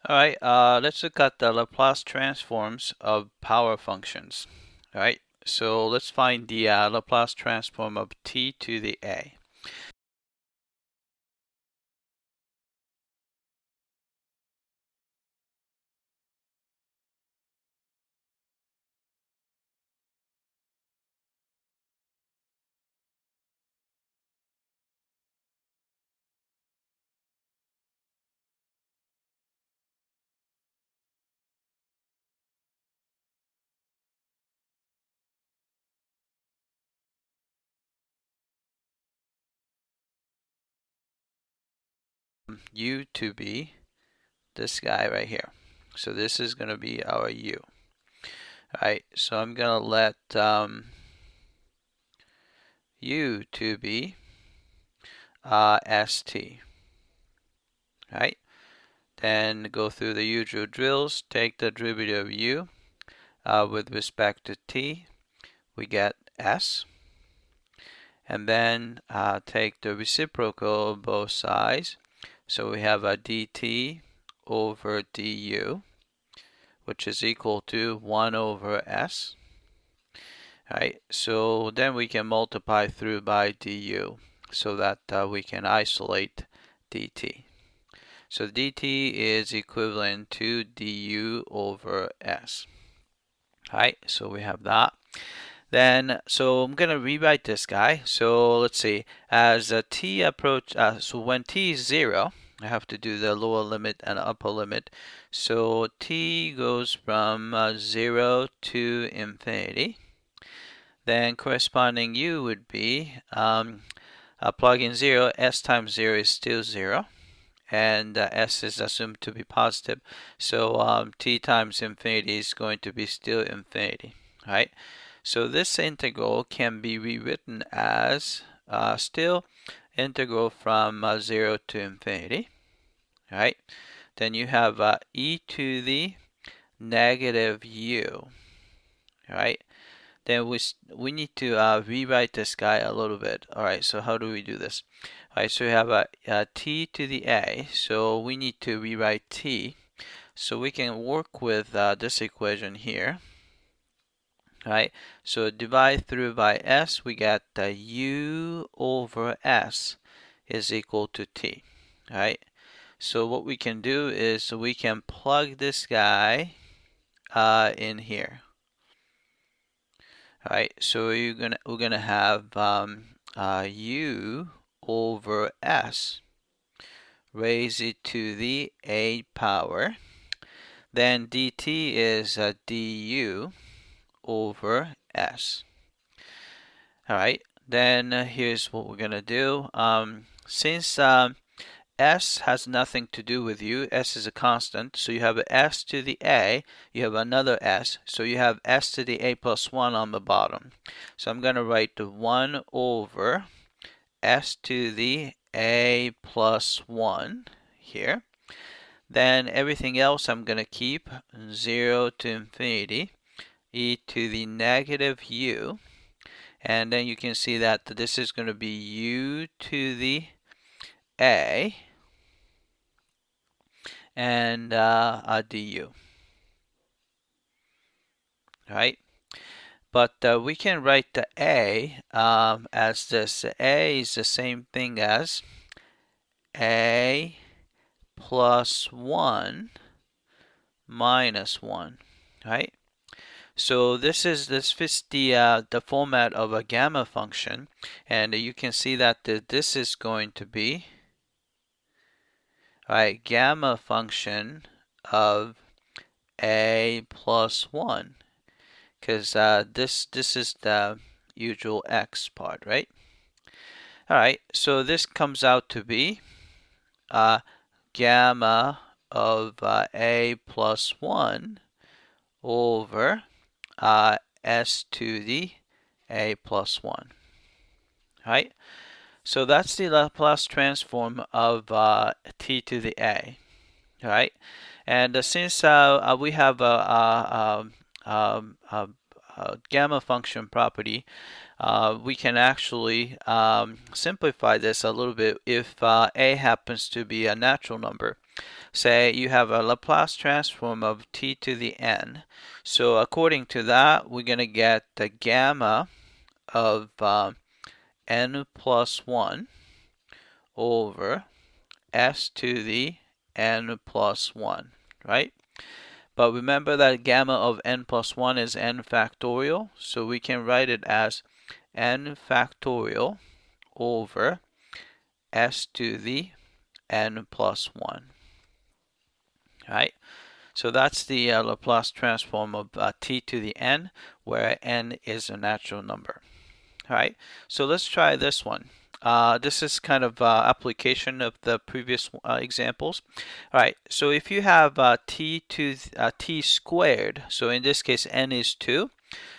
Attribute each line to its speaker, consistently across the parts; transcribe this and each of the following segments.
Speaker 1: All right, let's look at the Laplace transforms of power functions. All right, so let's find the Laplace transform of t to the a. U to be this guy right here. So this is going to be our u. All right, so I'm going to let u to be st. All right, then go through the usual drills. Take the derivative of u with respect to t. We get s. And then take the reciprocal of both sides. So we have a dt over du, which is equal to 1 over s. All right, so then we can multiply through by du so that we can isolate dt. So dt is equivalent to du over s. All right, so we have that. Then, so I'm gonna rewrite this guy. So let's see, as t approach, so when t is 0, I have to do the lower limit and upper limit. So t goes from 0 to infinity. Then corresponding u would be, plug in 0, s times 0 is still 0. And s is assumed to be positive. So t times infinity is going to be still infinity, right? So this integral can be rewritten as still integral from 0 to infinity, right? Then you have e to the negative u, right? Then we need to rewrite this guy a little bit. All right, so how do we do this? All right, so we have a t to the a, so we need to rewrite t. So we can work with this equation here. Right, so divide through by s, we get u over s is equal to t. Right, so what we can do is we can plug this guy in here. All right, so we're gonna have u over s raise it to the a power. Then dt is du over s. All right, then here's what we're gonna do. Since s has nothing to do with u, s is a constant, so you have an s to the a, you have another s, so you have s to the a plus 1 on the bottom. So I'm gonna write the 1 over s to the a plus 1 here. Then everything else I'm gonna keep 0 to infinity, e to the negative u, and then you can see that this is going to be u to the a and du. Right? But we can write the a as this. A is the same thing as a plus 1 minus 1. Right? So this fits the format of a gamma function, and you can see that this is going to be gamma function of a plus 1, because this is the usual x part, right? All right, so this comes out to be gamma of a plus 1 over s to the a plus 1. All right, so that's the Laplace transform of t to the a. All right, and since we have a gamma function property, we can actually simplify this a little bit if a happens to be a natural number. say you have a Laplace transform of t to the n. So according to that, we're going to get the gamma of n plus 1 over s to the n plus 1, right? But remember that gamma of n plus 1 is n factorial, so we can write it as n factorial over s to the n plus 1. Right? So that's the Laplace transform of t to the n, where n is a natural number. All right, so let's try this one. This is kind of application of the previous examples. All right, so if you have t squared, so in this case n is 2,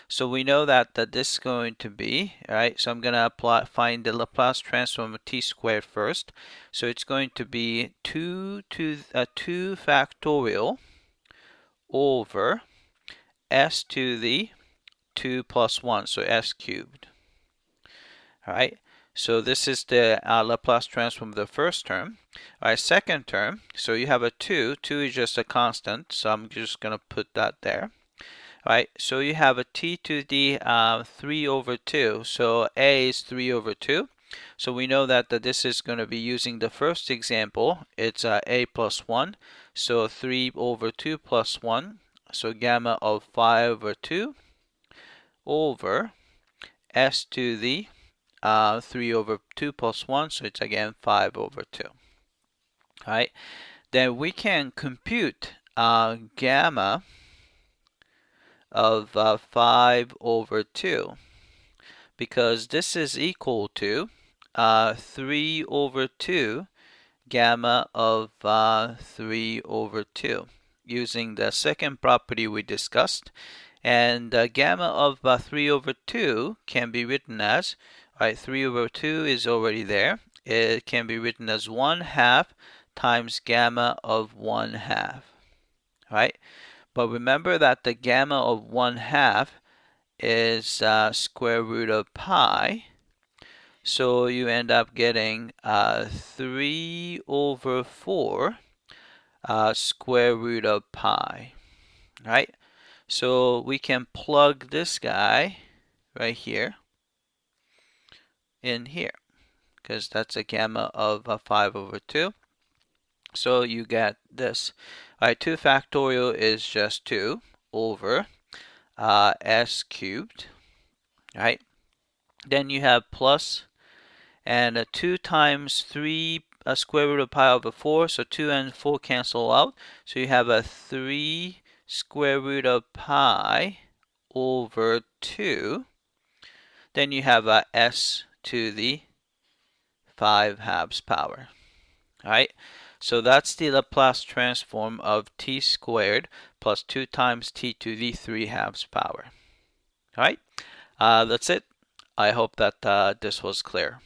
Speaker 1: so we know that this is going to be, all right, so I'm going to find the Laplace transform of t squared first. So it's going to be 2 factorial over s to the 2 plus 1, so s cubed. All right, so this is the Laplace transform of the first term. All right, second term, so you have a 2. 2 is just a constant, so I'm just going to put that there. All right, so you have a t to the 3 over 2. So a is 3 over 2. So we know that this is going to be using the first example. It's a plus 1. So 3 over 2 plus 1. So gamma of 5 over 2 over s to the 3 over 2 plus 1. So it's again 5 over 2. All right, then we can compute gamma of 5 over 2, because this is equal to 3 over 2 gamma of 3 over 2, using the second property we discussed. And gamma of 3 over 2 can be written as, right, 3 over 2 is already there. It can be written as 1/2 times gamma of 1/2, right? But remember that the gamma of 1/2 is square root of pi. So you end up getting 3 over 4 square root of pi, right? So we can plug this guy right here in here, because that's a gamma of 5 over 2. So you get this. All right, 2 factorial is just 2 over s cubed, right? Then you have plus, and 2 times 3 square root of pi over 4, so 2 and 4 cancel out. So you have a 3 square root of pi over 2. Then you have a s to the 5/2 power. All right, so that's the Laplace transform of t squared plus 2 times t to the 3/2 power. All right, that's it. I hope that this was clear.